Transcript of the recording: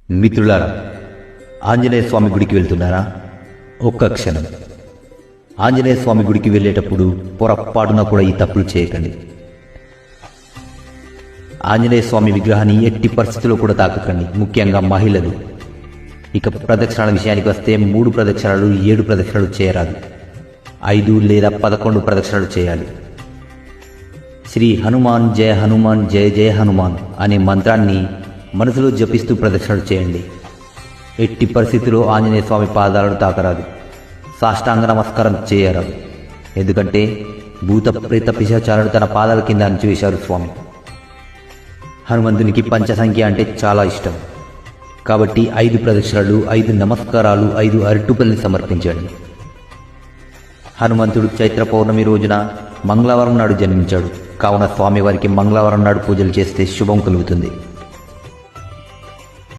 మిత్రులారా, ఆంజనేయ స్వామి గుడికి వెళ్తున్నారా? ఒక్క క్షణం. ఆంజనేయ స్వామి గుడికి వెళ్ళేటప్పుడు పొరపాటున కూడా ఈ తప్పులు చేయకండి. ఆంజనేయ స్వామి విగ్రహాన్ని ఎట్టి పరిస్థితుల్లో కూడా తాకకండి, ముఖ్యంగా మహిళలు. ఇక ప్రదక్షిణాల విషయానికి వస్తే 3 ప్రదక్షిణాలు 7 ప్రదక్షిణాలు చేయరాదు, 5 లేదా 11 ప్రదక్షిణాలు చేయాలి. శ్రీ హనుమాన్ జయ హనుమాన్ జయ జయ హనుమాన్ అనే మంత్రాన్ని మనసులో జపిస్తూ ప్రదక్షిణలు చేయండి. ఎట్టి పరిస్థితుల్లో ఆంజనేయ స్వామి పాదాలను తాకరాదు, సాష్టాంగ నమస్కారం చేయరాదు. ఎందుకంటే భూత ప్రేత పిశాచాలను తన పాదాల కింద అణచివేశారు స్వామి. హనుమంతునికి పంచసంఖ్య అంటే చాలా ఇష్టం. కాబట్టి 5 ప్రదక్షిణలు, 5 నమస్కారాలు, 5 అరటిపళ్ళని సమర్పించండి. హనుమంతుడు చైత్ర పౌర్ణమి రోజున మంగళవారం నాడు జన్మించాడు. కావున స్వామివారికి మంగళవారం నాడు పూజలు చేస్తే శుభం కలుగుతుంది.